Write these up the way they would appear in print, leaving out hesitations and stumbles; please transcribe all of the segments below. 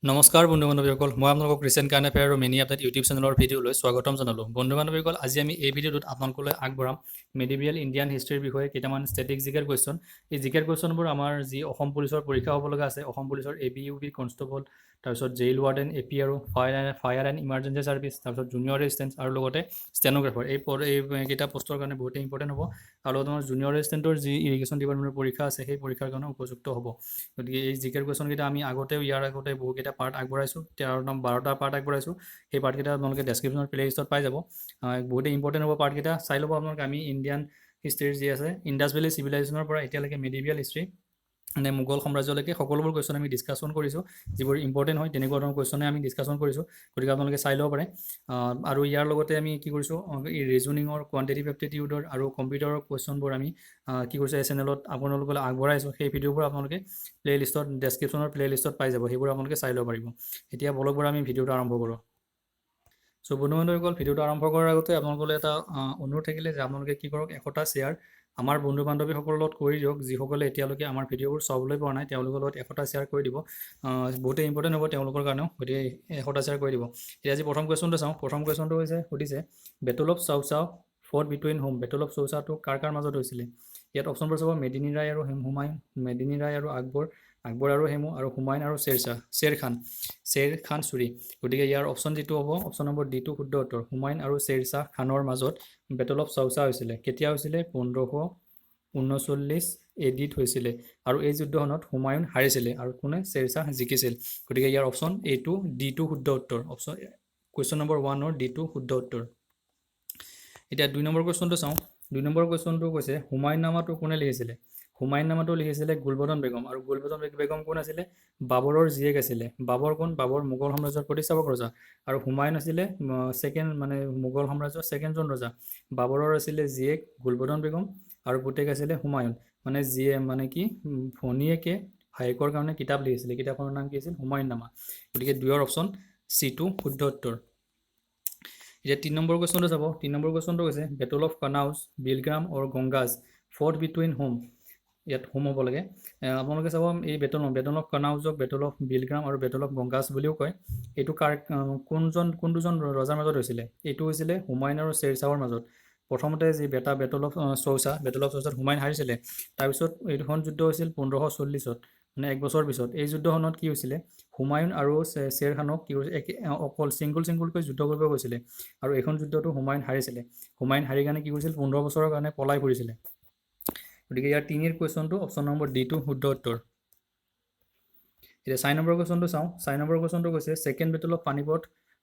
নমস্কাৰ বন্ধু বান্ধৱীসকল, মই আপোনালোকক ৰিচেণ্ট কাৰেণ্ট এফেয়াৰ আৰু মিনি আপডেট ইউটিউব চেনেলৰ ভিডিঅ'লৈ স্বাগতম জনালোঁ। বন্ধু বান্ধৱীসকল, আজি আমি এই ভিডিঅ'টোত আপোনালোকলৈ আগবঢ়াম মেডিভিয়েল ইণ্ডিয়ান হিষ্ট্ৰীৰ বিষয়ে কেইটামান ষ্টেটিক জিকেৰ কুৱেশ্যন। এই জিকেৰ কুৱেশ্যনবোৰ আমাৰ যি অসম পুলিচৰ পৰীক্ষা হ'ব লগা আছে, অসম পুলিচৰ ABUP কনষ্টেবল, তাৰপিছত জেইল ৱাৰ্ডেন, AP আৰু ফায়াৰ এণ্ড ইমাৰ্জেঞ্চি ছাৰ্ভিচ, তাৰপিছত জুনিয়ৰ এছিষ্টেণ্ট আৰু লগতে ষ্টেনোগ্ৰাফাৰ, এইকেইটা পষ্টৰ কাৰণে বহুতেই ইম্পৰ্টেণ্ট হ'ব। আৰু লগতে আমাৰ জুনিয়ৰ এছিষ্টেণ্টৰ যি ইৰিগেশ্যন ডিপাৰ্টমেণ্টৰ পৰীক্ষা আছে, সেই পৰীক্ষাৰ কাৰণে উপযুক্ত হ'ব। গতিকে এই জিকেৰ কুৱেশ্যনকেইটা আমি ইয়াৰ আগতে বহুকেইটা পাৰ্ট আগবঢ়াইছোঁ, 12টা পাৰ্ট আগবঢ়াইছোঁ। সেই পাৰ্টকেইটা আপোনালোকে ডেছক্ৰিপশ্যনৰ প্লেলিষ্টত পাই যাব। বহুতেই ইম্পৰ্টেণ্ট হ'ব পাৰ্টকেইটা, চাই ল'ব আপোনালোকে। আমি ইণ্ডিয়ান হিষ্ট্ৰীৰ যি আছে, ইণ্ডাছ ভেলী চিভিলাইজেশ্যনৰ পৰা এতিয়ালৈকে মেডিভিয়েল হিষ্ট্ৰী মানে মোগল সাম্ৰাজ্যলৈকে সকলোবোৰ কুৱেশ্যন আমি ডিছকাশ্যন কৰিছোঁ। যিবোৰ ইম্পৰ্টেণ্ট হয় তেনেকুৱা ধৰণৰ কুৱেশ্যনে আমি ডিছকাশ্যন কৰিছোঁ, গতিকে আপোনালোকে চাই ল'ব পাৰে। আৰু ইয়াৰ লগতে আমি কি কৰিছোঁ, এই ৰিজনিঙৰ, কোৱান্টিটিভ এপ্টিটিউডৰ আৰু কম্পিউটাৰৰ কুৱেশ্যনবোৰ আমি কি কৰিছোঁ, এই চেনেলত আপোনালোকলৈ আগবঢ়াইছোঁ। সেই ভিডিঅ'বোৰ আপোনালোকে ডেছক্ৰিপশ্যনৰ প্লেলিষ্টত পাই যাব, সেইবোৰ আপোনালোকে চাই ল'ব পাৰিব। এতিয়া বলক আমি ভিডিঅ'টো আৰম্ভ কৰোঁ। চ' বন্ধু বান্ধৱীসকল, ভিডিঅ'টো আৰম্ভ কৰাৰ আগতে আপোনালোকলৈ এটা অনুৰোধ থাকিলে যে আপোনালোকে কি কৰক, এটা শ্বেয়াৰ আমাৰ বন্ধু বান্ধৱীসকলৰ লগত কৰি দিয়ক। যিসকলে এতিয়ালৈকে আমাৰ ভিডিঅ'বোৰ চাবলৈ পৰা নাই, তেওঁলোকৰ লগত এটা শ্বেয়াৰ কৰি দিব। বহুতেই ইম্পৰ্টেণ্ট হ'ব তেওঁলোকৰ কাৰণেও, গতিকে এটা শ্বেয়াৰ কৰি দিব। এতিয়া আজি প্ৰথম কুৱেশ্যনটো চাওঁ। প্ৰথম কুৱেশ্যনটো সুধিছে battle of Chausa fought between whom. Battle of চাউচাওটো কাৰ মাজত হৈছিলে? ইয়াত অপশ্যনবোৰ চাব, মেদিনী ৰায় আৰু হুমায়ুন, মেদিনী ৰায় আৰু আকবৰ, আকবৰ আৰু হেমু, আৰু হুমায়ুন আৰু শ্বেৰ খান চুৰি। গতিকে ইয়াৰ অপশ্যন যিটো হ'ব, অপশ্যন নম্বৰ ডিটো শুদ্ধ উত্তৰ। হুমায়ুন আৰু শ্বেৰ শ্বাহ খানৰ মাজত বেটল অফ চাউচা হৈছিলে। কেতিয়া হৈছিলে? 1539 AD-ত হৈছিলে। আৰু এই যুদ্ধখনত হুমায়ুন হাৰিছিলে আৰু কোনে? শ্বেৰ শ্বাহ জিকিছিল। গতিকে ইয়াৰ অপশ্যন এইটো ডিটো শুদ্ধ উত্তৰ। কুৱেশ্যন নম্বৰ 1ৰ ডিটো শুদ্ধ উত্তৰ। এতিয়া 2 নম্বৰ কুৱেশ্যনটো চাওঁ। 2 নম্বৰ কুৱেশ্যনটো কৈছে হুমায়ুননামাটো কোনে লিখিছিলে? হুমায়ুননামাটো লিখিছিলে গুলবদন বেগম। আৰু গুলবদন বেগম কোন আছিলে? বাবৰৰ জীয়েক আছিলে। বাবৰ কোন? বাবৰ মোগল সাম্ৰাজ্যৰ প্ৰতিষ্ঠাপক ৰজা। আৰু হুমায়ুন আছিলে মোগল সাম্ৰাজ্যৰ ছেকেণ্ডজন ৰজা। বাবৰৰ আছিলে জীয়েক গুলবদন বেগম আৰু পুতেক আছিলে হুমায়ুন। ভনীয়েকে ভায়েকৰ কাৰণে কিতাপ লিখিছিলে। কিতাপখনৰ নাম কি আছিল? হুমায়ুননামা। গতিকে 2ৰ অপশ্যন চিটো শুদ্ধ উত্তৰ। এতিয়া 3 নম্বৰ কুৱেশ্যনটো চাব। 3 নম্বৰ কুৱেশ্যনটো হৈছে battle of Kannauj, Bilgram or Ganges fought between whom. ইয়াত হোম হ'ব লাগে। আপোনালোকে চাব, এই বেটল অফ কানাউজক বেটল অফ বিলগ্ৰাম আৰু বেটল অফ গংগাজ বুলিও কয়। এইটো কোন দুজন ৰজাৰ মাজত হৈছিলে? এইটো হৈছিলে হুমায়ুন আৰু শ্বেৰ শ্বাহৰ মাজত। প্ৰথমতে যি বেটল অফ চৌচাত হুমায়ুন হাৰিছিলে। তাৰপিছত এইখন যুদ্ধ হৈছিল 1540-ত, মানে 1 বছৰ পিছত। এই যুদ্ধখনত কি হৈছিলে? হুমায়ুন আৰু শ্বেৰ খানক কি কৰিছে, অকল ছিংগলকৈ যুদ্ধ কৰিব গৈছিলে। আৰু এইখন যুদ্ধটো হুমায়ুন হাৰিছিলে। হুমায়ুন হাৰি কাৰণে কি কৰিছিল? 15 বছৰৰ কাৰণে পলাই ফুৰিছিলে। গতিকে ইয়াৰ 3ৰ কুৱেশ্যনটো অপশ্যন নম্বৰ ডিটো শুদ্ধ উত্তৰ। এতিয়া 4 নম্বৰ কুৱেশ্যনটো চাওঁ। 4 নম্বৰ কুৱেশ্যনটো কৈছে second battle of Panipat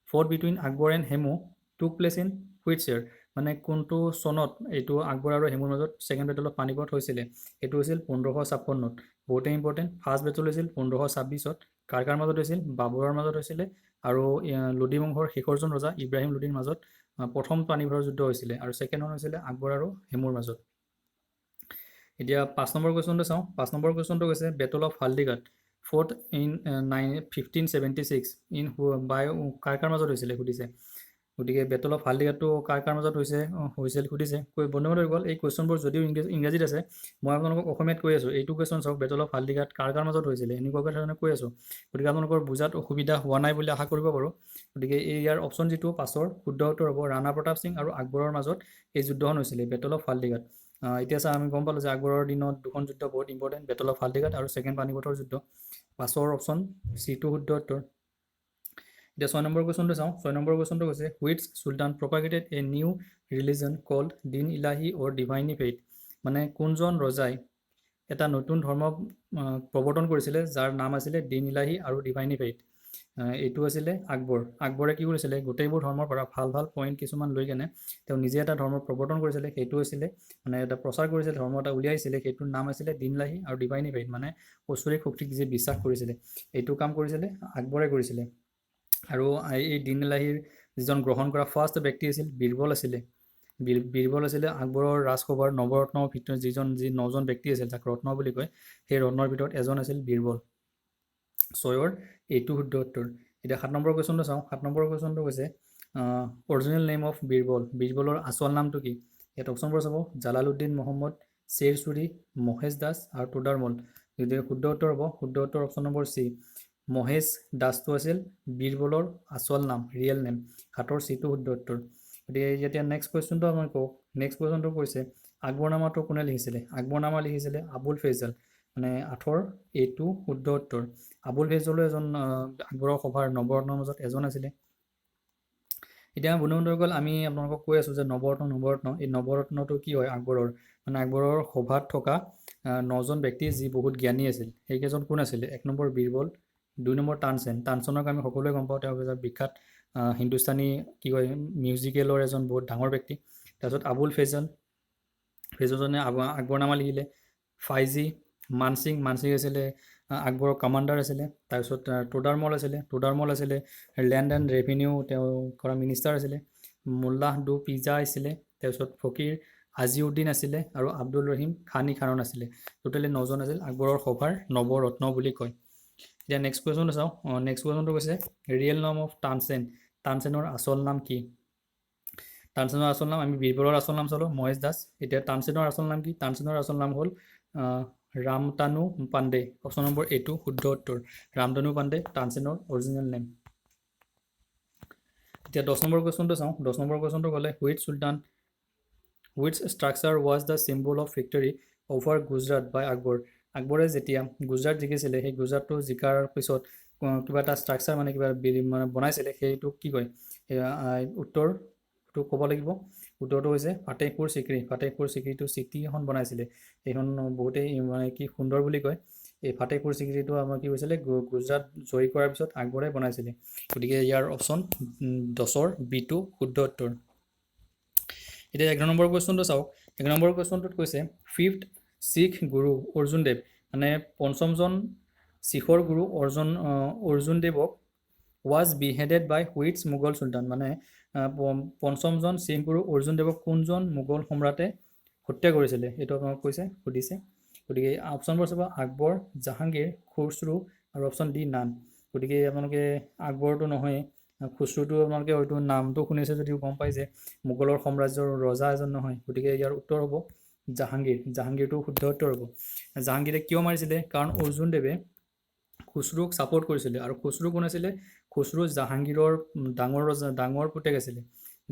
fought between Akbar and Hemu took place in which year. মানে কোনটো চনত এইটো আকবৰ আৰু হেমুৰ মাজত ছেকেণ্ড বেটল অফ পানিপট হৈছিলে? এইটো হৈছিল 1556-ত। বহুতেই ইম্পৰ্টেণ্ট। ফাৰ্ষ্ট বেটল হৈছিল 1526-ত। কাৰ মাজত হৈছিল? বাবৰৰ মাজত হৈছিলে আৰু লোদী বংশৰ শেষৰজন ৰজা ইব্ৰাহিম লোদীৰ মাজত প্ৰথম পানিপটৰ যুদ্ধ হৈছিলে। আৰু ছেকেণ্ডখন হৈছিলে আকবৰ আৰু হেমুৰ মাজত। এতিয়া 5 নম্বৰ কুৱেশ্যনটো চাওঁ। 5 নম্বৰ কুৱেশ্যনটো কৈছে বেটল অফ হালদিঘাট ফ'ৰ্ট ইন 1576 কাৰ মাজত হৈছিলে সুধিছে। গতিকে বেটল অফ হালদিঘাটটো কাৰ মাজত হৈছিল সুধিছে। বন্ধু বান্ধৱীসকল, এই কুৱেশ্যনবোৰ যদিও ইংৰাজীত আছে, মই আপোনালোকক অসমীয়াত কৈ আছোঁ। এইটো কুৱেশ্যন চাওক, বেটল অফ হালদিঘাট কাৰ মাজত হৈছিলে, এনেকুৱাকৈ ধৰণে কৈ আছোঁ। গতিকে আপোনালোকৰ বুজাত অসুবিধা হোৱা নাই বুলি আশা কৰিব পাৰোঁ। গতিকে ইয়াৰ অপশ্যন যিটো 5ৰ শুদ্ধ উত্তৰ হ'ব, ৰাণা প্ৰতাপ সিং আৰু আকবৰৰ মাজত এই যুদ্ধখন হৈছিলে, বেটল অফ হালদিঘাট। এতিয়া আমি গম পালোঁ যে আকবৰৰ দিনত দুখন যুদ্ধ বহুত ইম্পৰ্টেণ্ট, বেটল অফ হালদিঘাট আৰু ছেকেণ্ড পানিপটৰ যুদ্ধ। 5ৰ অপশ্যন চিটো শুদ্ধ উত্তৰ। এতিয়া 6 নম্বৰ কুৱেশ্যনটো চাওঁ। 6 নম্বৰ কুৱেশ্যনটো কৈছে which sultan propagated a new religion called Din Ilahi or ডিভাইনী faith. মানে কোনজন ৰজাই এটা নতুন ধৰ্ম প্ৰৱৰ্তন কৰিছিলে, যাৰ নাম আছিলে দিন ইলাহী আৰু ডিভাইনী ফেইথ? এইটো আছিলে আকবৰ। আকবৰে কি কৰিছিলে? গোটেইবোৰ ধৰ্মৰ পৰা ভাল পইণ্ট কিছুমান লৈ কেনে তেওঁ নিজে এটা ধৰ্ম প্ৰৱৰ্তন কৰিছিলে। সেইটো আছিলে এটা প্ৰচাৰ কৰিছিলে, ধৰ্ম এটা উলিয়াইছিলে। সেইটোৰ নাম আছিলে দিন ইলাহী আৰু ডিভাইনী ফেইথ, মানে ঐশ্বৰিক শক্তিক যে বিশ্বাস কৰিছিলে। এইটো কাম কৰিছিলে আকবৰে কৰিছিলে। আৰু এই দিন ইলাহীৰ যিজন গ্ৰহণ কৰা ফাৰ্ষ্ট ব্যক্তি আছিল বীৰবল আছিলে। বীৰবল আছিলে আকবৰৰ ৰাজসভাৰ নৱৰত্নৰ ভিতৰত যি 9জন ব্যক্তি আছিল, যাক ৰত্ন বুলি কয়, সেই ৰত্নৰ ভিতৰত এজন আছিল বীৰবল। 6ৰ এইটো শুদ্ধ উত্তৰ। এতিয়া 7 নম্বৰ কুৱেশ্যনটো চাওঁ। 7 নম্বৰ কুৱেশ্যনটো কৈছে অৰিজিনেল নেম অফ বীৰবল। বীৰবলৰ আচল নামটো কি? ইয়াত অপশ্যনবোৰ চাব, জালালুদ্দিন মহম্মদ, শ্বেৰ চুৰি, মহেশ দাস আৰু তোডাৰমল। গতিকে শুদ্ধ উত্তৰ হ'ব, শুদ্ধ উত্তৰ অপশ্যন নম্বৰ চি, মহেশ দাসটো আছিল বীৰবলৰ আচল নাম ৰিয়েল নেম ঘাটৰ চিটো শুদ্ধ উত্তৰ গতিকে এতিয়া নেক্সট কুৱেশ্যনটো মই কওঁ নেক্সট কুৱেশ্যনটো কৈছে আকবৰনামাটো কোনে লিখিছিলে আকবৰনামা লিখিছিলে আবুল ফেজল মানে 8 এইটো শুদ্ধ উত্তৰ আবুল ফেজলো এজন আকবৰৰ সভাৰ নৱৰত্নৰ মাজত এজন আছিলে এতিয়া বন্ধুসকল আমি আপোনালোকক কৈ আছো যে নৱৰত্ন এই নৱৰত্নটো কি হয় আকবৰৰ মানে আকবৰৰ সভাত থকা 9জন ব্যক্তি যি বহুত জ্ঞানী আছিল সেইকেইজন কোন আছিল এক নম্বৰ বীৰবল 2 নম্বৰ তানসেনক আমি সকলোৱে গম পাওঁ তেওঁ এজন বিখ্যাত হিন্দুস্তানী কি কয় মিউজিকেলৰ এজন বহুত ডাঙৰ ব্যক্তি তাৰপিছত আবুল ফেজলজনে আকবৰনামা লিখিলে ফাইজি মানসিং আছিলে আকবৰৰ কমাণ্ডাৰ আছিলে তাৰপিছত তোডাৰমল আছিলে লেণ্ড এণ্ড ৰেভিনিউ তেওঁ কৰা মিনিষ্টাৰ আছিলে মোল্লাহ ডু পিজা আছিলে তাৰপিছত ফকীৰ আজিউদ্দিন আছিলে আৰু আব্দুল ৰহিম খানী খানন আছিলে টোটেলি 9জন আছিল আকবৰৰ সভাৰ নৱৰত্ন বুলি কয় এতিয়া নেক্সট কুৱেশ্যনটো চাওঁ নেক্সট কুৱেশ্যনটো কৈছে ৰিয়েল নেম অফ তানসেনৰ আচল নাম কি তানসেনৰ আচল নাম আমি বীৰবলৰ আচল নাম চালো মহেশ দাস এতিয়া তানসেনৰ আচল নাম কি তানসেনৰ আচল নাম হ'ল ৰামতানু পাণ্ডে অপশ্যন নম্বৰ এইটো শুদ্ধ উত্তৰ ৰামতানু পাণ্ডে তানসেনৰ অৰিজিনেল নেম এতিয়া 10 নম্বৰ কুৱেশ্যনটো চাওঁ 10 নম্বৰ কুৱেশ্যনটো ক'লে which structure was the symbol of victory over Gujarat by Akbar আকবৰে যেতিয়া গুজৰাট জিকিছিলে সেই গুজৰাটটো জিকাৰ পিছত কিবা এটা ষ্ট্ৰাকচাৰ মানে কিবা মানে বনাইছিলে সেইটো কি কয় উত্তৰটো ক'ব লাগিব উত্তৰটো হৈছে ফাটেহপুৰ চিক্ৰীটো চিটি এখন বনাইছিলে এইখন বহুতেই মানে কি সুন্দৰ বুলি কয় এই ফাটেহপুৰ চিক্ৰীটো আমাৰ কি হৈছিলে গুজৰাট জয় কৰাৰ পিছত আকবৰে বনাইছিলে গতিকে ইয়াৰ অপশ্যন 10ৰ B2 শুদ্ধ উত্তৰ এতিয়া 11 নম্বৰ কুৱেশ্যনটো চাওক 11 নম্বৰ কুৱেশ্যনটোত কৈছে 5th শিখ গুৰু অৰ্জুন দেৱ মানে পঞ্চমজন শিখৰ গুৰু অৰ্জুন দেৱক was beheaded by which Mughal সুলতান মানে পঞ্চমজন শিখ গুৰু অৰ্জুন দেৱক কোনজন মুঘল সম্ৰাটে হত্যা কৰিছিলে এইটো আপোনাক সুধিছে গতিকে অপশ্যনবোৰ চাব আকবৰ জাহাংগীৰ খুছৰু আৰু অপশ্যন ডি নান গতিকে আপোনালোকে আকবৰটো নহয় খুছৰুটো আপোনালোকে হয়তো নামটো শুনিছে যদিও গম পাই যে মোগলৰ সাম্ৰাজ্যৰ ৰজা এজন নহয় গতিকে ইয়াৰ উত্তৰ হ'ব জাহাংগীৰটো শুদ্ধ উত্তৰ হ'ব জাহাংগীৰে কিয় মাৰিছিলে কাৰণ অৰ্জুন দেৱে খুছৰুক ছাপোৰ্ট কৰিছিলে আৰু খুছৰু কোন আছিলে খুছৰু জাহাংগীৰৰ ডাঙৰ পুতেক আছিলে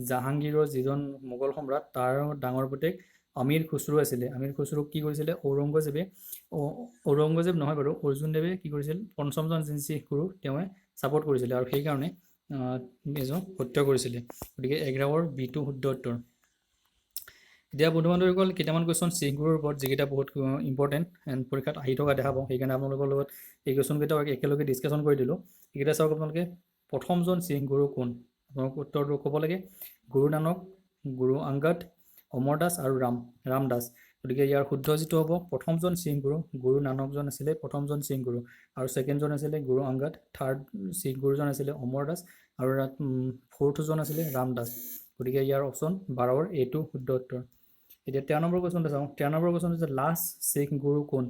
জাহাংগীৰৰ যিজন মোগল সম্ৰাট তাৰ ডাঙৰ পুতেক আমিৰ খুছৰু আছিলে আমিৰ খুছৰুক কি কৰিছিলে ঔৰংগজেব নহয় বাৰু অৰ্জুন দেৱে কি কৰিছিল পঞ্চমজন শিখ গুৰু তেওঁৱে ছাপোৰ্ট কৰিছিলে আৰু সেইকাৰণে এজন হত্যা কৰিছিলে গতিকে 11ৰ B2 শুদ্ধ উত্তৰ এতিয়া বন্ধু-বান্ধৱীসকল কেইটামান কুৱেশ্যন শিখ গুৰুৰ ওপৰত যিকেইটা বহুত ইম্পৰ্টেণ্ট এণ্ড পৰীক্ষাত আহি থকা দেখা পাওঁ সেইকাৰণে আপোনালোকৰ লগত এই কুৱেশ্যনকেইটা একেলগে ডিছকাশ্যন কৰি দিলোঁ এইকেইটা চাওক আপোনালোকে প্ৰথমজন শিখ গুৰু কোন আপোনালোক উত্তৰটো ক'ব লাগে গুৰু নানক গুৰু অংগদ অমৰ দাস আৰু ৰাম দাস গতিকে ইয়াৰ শুদ্ধ যিটো হ'ব প্ৰথমজন শিখ গুৰু নানকজন আছিলে প্ৰথমজন শিখ গুৰু আৰু ছেকেণ্ডজন আছিলে গুৰু অংগদ থাৰ্ড শিখ গুৰুজন আছিলে অমৰ দাস আৰু ফ'ৰ্থজন আছিলে ৰাম দাস গতিকে ইয়াৰ অপশ্যন 12ৰ এইটো শুদ্ধ উত্তৰ এতিয়া 13 নম্বৰ কুৱেশ্যনটো চাওঁ 13 নম্বৰ কুৱেশ্যন হৈছে লাষ্ট শিখ গুৰু কোন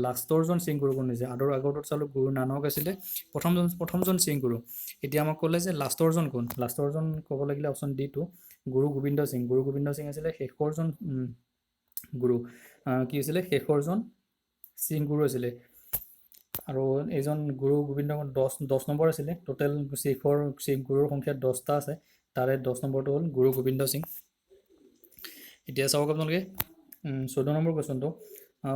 লাষ্টৰজন শিখ গুৰু কোন হৈছে আগৰটোত চালোঁ গুৰু নানক আছিলে প্ৰথমজন শিখ গুৰু এতিয়া আমাক ক'লে যে লাষ্টৰজন কোন লাষ্টৰজন ক'ব লাগিলে অপশ্যন D2 গুৰু গোবিন্দ সিং আছিলে শেষৰজন গুৰু কি হৈছিলে শেষৰজন শিখ গুৰু আছিলে আৰু এইজন গুৰু গোবিন্দ 10 নম্বৰ আছিলে টোটেল শিখ গুৰুৰ সংখ্যা 10টা আছে তাৰে 10 নম্বৰটো হ'ল গুৰু গোবিন্দ সিং এতিয়া চাওক আপোনালোকে 14 নম্বৰ কুৱেশ্যনটো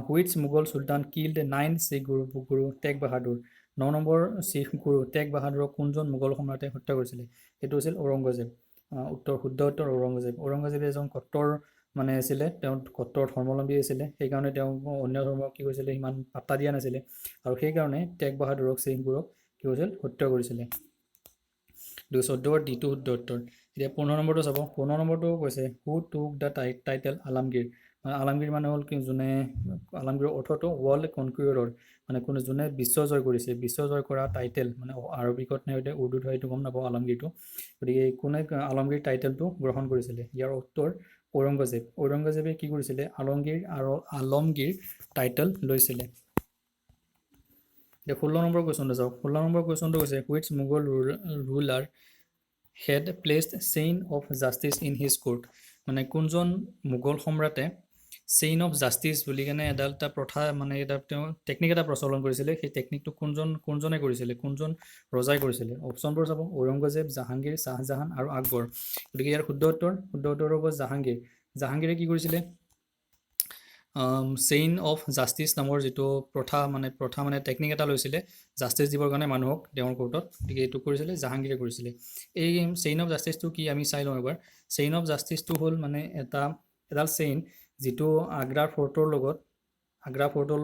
which Mughal sultan killed 9 Sikh Guru Tegh Bahadur 9 number Sikh Guru tag বাহাদুৰক কোনজন মোগল সম্ৰাটে হত্যা কৰিছিলে এইটো আছিল ঔৰংগজেব শুদ্ধ উত্তৰ ঔৰংগজেবে এজন কট্টৰ মানে আছিলে তেওঁ কট্টৰ ধৰ্মাৱলম্বী আছিলে সেইকাৰণে তেওঁ অন্য ধৰ্মক কি কৰিছিলে ইমান পাত্তা দিয়া নাছিলে আৰু সেইকাৰণে টেগ বাহাদুৰক শিখ গুৰুক কি কৰিছিল হত্যা কৰিছিলে 14ৰ D2 শুদ্ধ উত্তৰ এতিয়া 15 নম্বৰটো চাব 15 নম্বৰটো কৈছে হু টুক দ্য টাইটেল আলমগীৰ মানে হ'ল কি যোনে আলমগীৰৰ অৰ্থটো ৱৰ্ল্ড কনকুইৰৰ মানে যোনে বিশ্ব জয় কৰিছে বিশ্ব জয় কৰা টাইটেল মানে আৰবিকত নে উৰ্দুত হয় এইটো গম নাপাওঁ আলমগীৰটো গতিকে কোনে আলমগীৰ টাইটেলটো গ্ৰহণ কৰিছিলে ইয়াৰ উত্তৰ ঔৰংগজেবে কি কৰিছিলে আলমগীৰ টাইটেল লৈছিলে এতিয়া 16 নম্বৰ কুৱেশ্যনটো চাওক 16 নম্বৰ কুৱেশ্যনটো হৈছে which Mughal ruler had placed chain of justice in his court মানে কোনজন মোগল সম্ৰাটে চেইন অফ জাষ্টিছ বুলি কেনে এটা প্ৰথা মানে এটা তেওঁ টেকনিক এটা প্ৰচলন কৰিছিলে সেই টেকনিকটো কোনজনে কৰিছিলে কোনজন ৰজাই কৰিছিলে অপশ্যনবোৰ চাব ঔৰংগজেব জাহাংগীৰ শ্বাহজাহান আৰু আকবৰ গতিকে ইয়াৰ শুদ্ধ উত্তৰ হ'ব জাহাংগীৰে কি কৰিছিলে চেইন অফ জাষ্টিছ নামৰ যিটো প্ৰথা মানে টেকনিক এটা লৈছিলে জাষ্টিছ দিবৰ কাৰণে মানুহক তেওঁৰ কোৰ্টত গতিকে এইটো কৰিছিলে জাহাংগীৰে কৰিছিলে এই চেইন অফ জাষ্টিছটো কি আমি চাই লওঁ এবাৰ চেইন অফ জাষ্টিছটো হ'ল মানে এডাল চেইন যিটো আগ্ৰা ফৰ্টৰ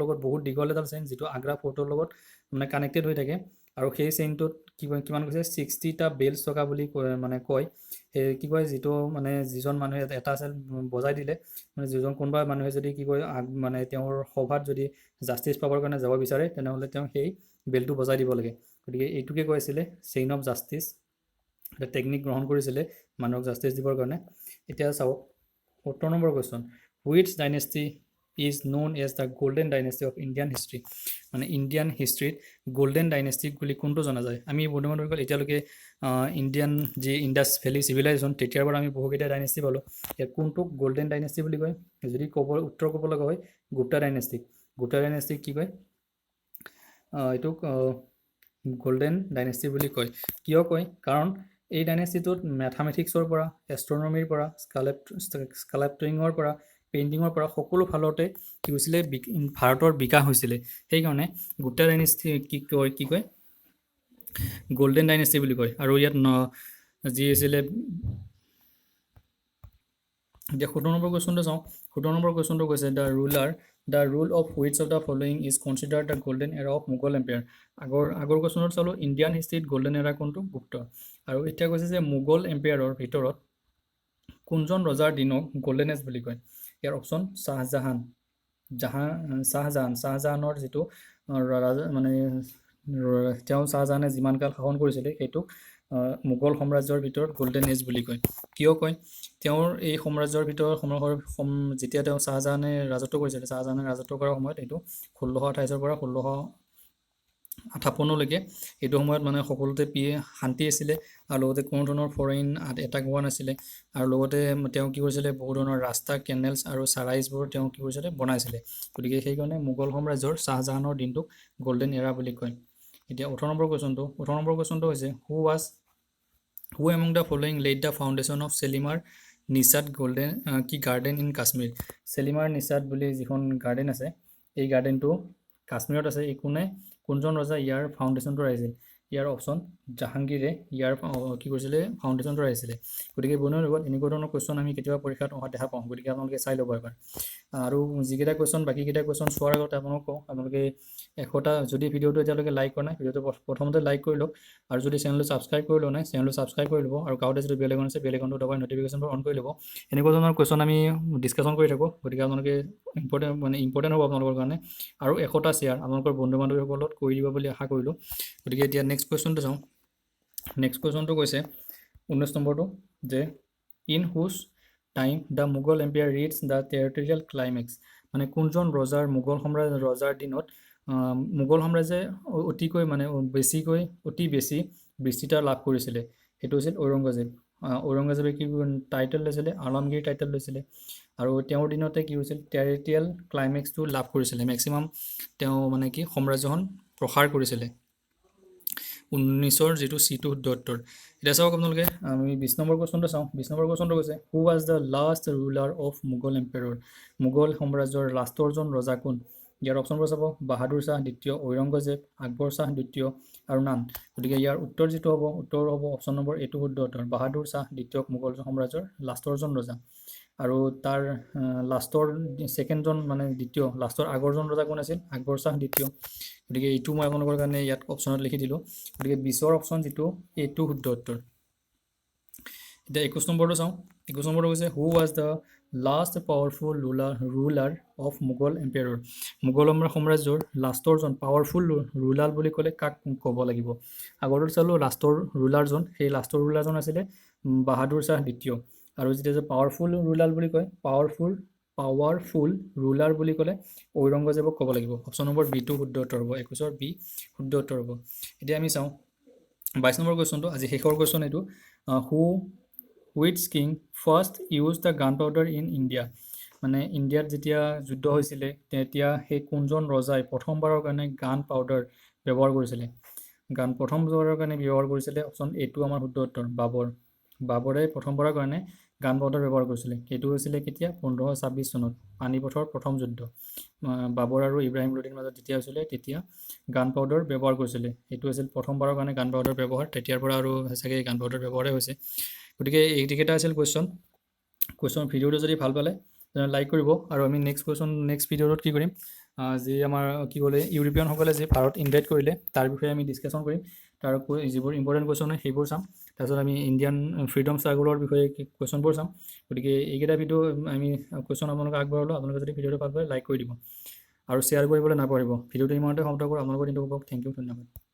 লগত বহুত দীঘল এডাল চেইন যিটো আগ্ৰা ফৰ্টৰ লগত মানে কানেক্টেড হৈ থাকে আৰু সেই চেইনটোত কিমান কৈছে 60টা বেলছ থকা বুলি কয় সেই কি কয় যিটো মানে যিজন মানুহে এটা চেইন বজাই দিলে মানে যিজন কোনোবা মানুহে যদি কি কয় মানে তেওঁৰ সভাত যদি জাষ্টিছ পাবৰ কাৰণে যাব বিচাৰে তেনেহ'লে তেওঁ সেই বেলটো বজাই দিব লাগে গতিকে এইটোকে কৈ আছিলে চেইন অফ জাষ্টিছ এটা টেকনিক গ্ৰহণ কৰিছিলে মানুহক জাষ্টিছ দিবৰ কাৰণে এতিয়া চাওক 70 number question which dynasty is known as the golden dynasty of Indian history মানে ইণ্ডিয়ান হিষ্ট্ৰীত গল্ডেন ডাইনেষ্টিক বুলি কোনটো জনা যায় আমি বন্ধুবান্ধৱীসকল এতিয়ালৈকে ইণ্ডিয়ান যি ইণ্ডাছ ভেলী চিভিলাইজেশ্যন তেতিয়াৰ পৰা আমি বহুকেইটা ডাইনেষ্টি পালোঁ ইয়াত কোনটোক গল্ডেন ডাইনেষ্টি বুলি কয় যদি উত্তৰ ক'ব লগা হয় গুপ্তা ডাইনেষ্টিক কি কয় এইটোক গল্ডেন ডাইনেষ্টি বুলি কয় কিয় কয় কাৰণ এই ডাইনেষ্টিটোত মেথামেটিক্সৰ পৰা এষ্ট্ৰনমিৰ পৰা স্কাল্পচাৰিঙৰ পৰা পেইণ্টিঙৰ পৰা সকলো ফালতে কি হৈছিলে ভাৰতৰ বিকাশ হৈছিলে সেইকাৰণে গুপ্তা ডাইনেষ্টি কি কয় গল্ডেন ডাইনেষ্টি বুলি কয় আৰু ইয়াত যি আছিলে এতিয়া 17 নম্বৰ কুৱেশ্যনটো চাওঁ 17 নম্বৰ কুৱেশ্যনটো কৈছে the rule of which of the following is considered the golden এৰা অফ মোগল এম্পায়াৰ আগৰ কুৱেশ্যনত চালোঁ ইণ্ডিয়ান হিষ্ট্ৰীত গল্ডেন এৰা কোনটো গুপ্ত আৰু এতিয়া কৈছে যে মোগল এম্পায়াৰৰ ভিতৰত কোনজন ৰজাৰ দিনক গল্ডেন এজ বুলি কয় ইয়াৰ অপশ্যন শ্বাহজাহানৰ যিটো মানে তেওঁ শ্বাহজাহানে যিমান কাল শাসন কৰিছিলে সেইটোক মোগল সাম্ৰাজ্যৰ ভিতৰত গল্ডেন এজ বুলি কয় কিয় কয় তেওঁৰ এই সাম্ৰাজ্যৰ ভিতৰত যেতিয়া তেওঁ শ্বাহজাহানে ৰাজত্ব কৰিছিলে শ্বাহজাহানে ৰাজত্ব কৰাৰ সময়ত এইটো 1628 পৰা 1658লৈকে এইটো সময়ত মানে সকলোতে শান্তি আছিলে আৰু লগতে কোনো ধৰণৰ ফৰেইন এটাক হোৱা নাছিলে আৰু লগতে তেওঁ কি কৰিছিলে বহু ধৰণৰ ৰাস্তা কেনেলছ আৰু চাৰাইজবোৰ তেওঁ কি কৰিছিলে বনাইছিলে গতিকে সেইকাৰণে মোগল সাম্ৰাজ্যৰ শ্বাহজাহানৰ দিনটোক গল্ডেন এৰা বুলি কয় এতিয়া 18 নম্বৰ কুৱেশ্যনটো হৈছে who among the following led the foundation of Shalimar Nishat garden in Kashmir Shalimar Nishat বুলি যিখন গাৰ্ডেন আছে এই গাৰ্ডেনটো কাশ্মীৰত আছে কোনজন ৰজা ইয়াৰ ফাউণ্ডেশ্যনটো ৰাখিছিল ইয়াৰ অপশ্যন জাহাংগীৰে ইয়াৰ কি কৰিছিলে ফাউণ্ডেশ্যনটো ৰাখিছিলে গতিকে বন্ধুসকল এনেকুৱা ধৰণৰ কুৱেশ্যন আমি কেতিয়াবা পৰীক্ষাত অহা দেখা পাওঁ গতিকে আপোনালোকে চাই ল'ব এবাৰ আৰু যিকেইটা কুৱেশ্যন বাকীকেইটা কুৱেশ্যন চোৱাৰ আগতে আপোনালোকক কওঁ আপোনালোকে 100টা যদি ভিডিঅ'টো এতিয়ালৈকে লাইক কৰা নাই ভিডিঅ'টো প্ৰথমতে লাইক কৰি লওক আৰু যদি চেনেলটো ছাবস্ক্ৰাইব কৰি লোৱা নাই চেনেলটো ছাবস্ক্ৰাইব কৰি ল'ব আৰু কাষতে যদি বেল আইকন আছে বেল আইকনটো দবাই ন'টিফিকেশ্যনবোৰ অন কৰি ল'ব এনেকুৱা ধৰণৰ কুৱেশ্যন আমি ডিছকাশ্যন কৰি থাকোঁ গতিকে আপোনালোকে ইম্পৰ্টেণ্ট হ'ব আপোনালোকৰ কাৰণে আৰু 100টা শ্বেয়াৰ আপোনালোকৰ বন্ধু বান্ধৱীসকলত কৰি দিব বুলি আশা কৰিলোঁ গতিকে এতিয়া নেক্সট কুৱেশ্যনটো চাওঁ নেক্সট কুৱেশ্যনটো কৈছে 19 নম্বৰটো যে in whose time the Mughal empire ৰিটছ দ্য টেৰিটৰিয়েল ক্লাইমেক্স মানে কোনজন মোগল ৰজাৰ দিনত মোগল সাম্ৰাজ্যে অতি বেছি বিস্তৃত লাভ কৰিছিলে সেইটো হৈছিল ঔৰংগজেবে কি টাইটেল লৈছিলে আলমগীৰ টাইটেল লৈছিলে আৰু তেওঁৰ দিনতে কি হৈছিল টেৰিটৰিয়েল ক্লাইমেক্সটো লাভ কৰিছিলে মেক্সিমাম তেওঁ মানে কি সাম্ৰাজ্যখন প্ৰসাৰ কৰিছিলে 19ৰ যিটো চিটো শুদ্ধ উত্তৰ এতিয়া চাওক আপোনালোকে আমি 20 নম্বৰ কুৱেশ্যনটো চাওঁ 20 নম্বৰ কুৱেশ্যনটো কৈছে who was the last ruler of Mughal empire Mughal সাম্ৰাজ্যৰ লাষ্টৰজন ৰজা কোন ইয়াৰ অপশ্যনবোৰ চাব বাহাদুৰ শ্বাহ দ্বিতীয় ঔৰংগজেব আকবৰ শ্বাহ দ্বিতীয় আৰু নান গতিকে ইয়াৰ উত্তৰ যিটো হ'ব অপশ্যন নম্বৰ এইটো শুদ্ধ উত্তৰ বাহাদুৰ শ্বাহ দ্বিতীয় মোগল সাম্ৰাজ্যৰ লাষ্টৰজন ৰজা আৰু তাৰ লাষ্টৰ ছেকেণ্ডজন মানে দ্বিতীয় লাষ্টৰ আগৰজন ৰজা কোন আছিল আকবৰ শ্বাহ দ্বিতীয় গতিকে এইটো মই আপোনালোকৰ কাৰণে ইয়াত অপশ্যনত লিখি দিলোঁ গতিকে 20ৰ অপশ্যন যিটো এইটো শুদ্ধ উত্তৰ এতিয়া 21 নম্বৰটো চাওঁ 21 নম্বৰটো হৈছে who was the last powerful ruler of Mughal empire Mughal সাম্ৰাজ্যৰ লাষ্টৰজন পাৱাৰফুল ৰুলাৰ বুলি ক'লে কাক ক'ব লাগিব আগৰটো চালোঁ লাষ্টৰ ৰুলাৰজন সেই লাষ্টৰ ৰুলাৰজন আছিলে বাহাদুৰ শ্বাহ দ্বিতীয় আৰু যেতিয়া পাৱাৰফুল ৰুলাৰ বুলি কয় পাৱাৰফুল ৰুলাৰ বুলি ক'লে ঔৰংগজেবক ক'ব লাগিব অপশ্যন নম্বৰ বিটো শুদ্ধ উত্তৰ হ'ব 21ৰ বি শুদ্ধ উত্তৰ হ'ব এতিয়া আমি চাওঁ 22 নম্বৰ কুৱেশ্যনটো আজি শেষৰ কুৱেশ্যন এইটো which king first use the gun powder in India মানে ইণ্ডিয়াত যেতিয়া যুদ্ধ হৈছিলে তেতিয়া সেই কোনজন ৰজাই প্ৰথমবাৰৰ কাৰণে গান পাউডাৰ ব্যৱহাৰ কৰিছিলে প্ৰথমবাৰৰ কাৰণে ব্যৱহাৰ কৰিছিলে অপশ্যন এটো আমাৰ শুদ্ধ উত্তৰ বাবৰে প্ৰথমবাৰৰ কাৰণে গান পাউডাৰ ব্যৱহাৰ কৰিছিলে সেইটো হৈছিলে কেতিয়া 1526 চনত পানীপথৰ প্ৰথম যুদ্ধ বাবৰ আৰু ইব্ৰাহিম লোধিৰ মাজত যেতিয়া হৈছিলে তেতিয়া গান পাউডাৰ ব্যৱহাৰ কৰিছিলে সেইটো আছিল প্ৰথমবাৰৰ কাৰণে গান পাউডাৰ ব্যৱহাৰ তেতিয়াৰ পৰা আৰু চাগে গান পাউডাৰ ব্যৱহাৰেই হৈছে গতিকে এইকেইটা আছিল কুৱেশ্যন ভিডিঅ'টো যদি ভাল পালে লাইক কৰিব আৰু আমি নেক্সট ভিডিঅ'ত কি কৰিম যি আমাৰ কি ক'লে ইউৰোপীয়ানসকলে যি ভাৰত ইনভাইট কৰিলে তাৰ বিষয়ে আমি ডিছকাশ্যন কৰিম তাৰ যিবোৰ ইম্পৰ্টেণ্ট কুৱেশ্যন হয় সেইবোৰ চাম তাৰপিছত আমি ইণ্ডিয়ান ফ্ৰীডম ষ্ট্ৰাগলৰ বিষয়ে কুৱেশ্যনবোৰ চাম গতিকে এইকেইটা ভিডিঅ' আমি কুৱেশ্যন আপোনালোকে আগবঢ়ালোঁ আপোনালোকে যদি ভিডিঅ'টো ভাল পায় লাইক কৰি দিব আৰু শ্বেয়াৰ কৰিবলৈ নাপাহৰিব ভিডিঅ'টো ইমানতে সমাপ্ত কৰোঁ আপোনালোকৰ দিনটো উপভোগ থেংক ইউ ধন্যবাদ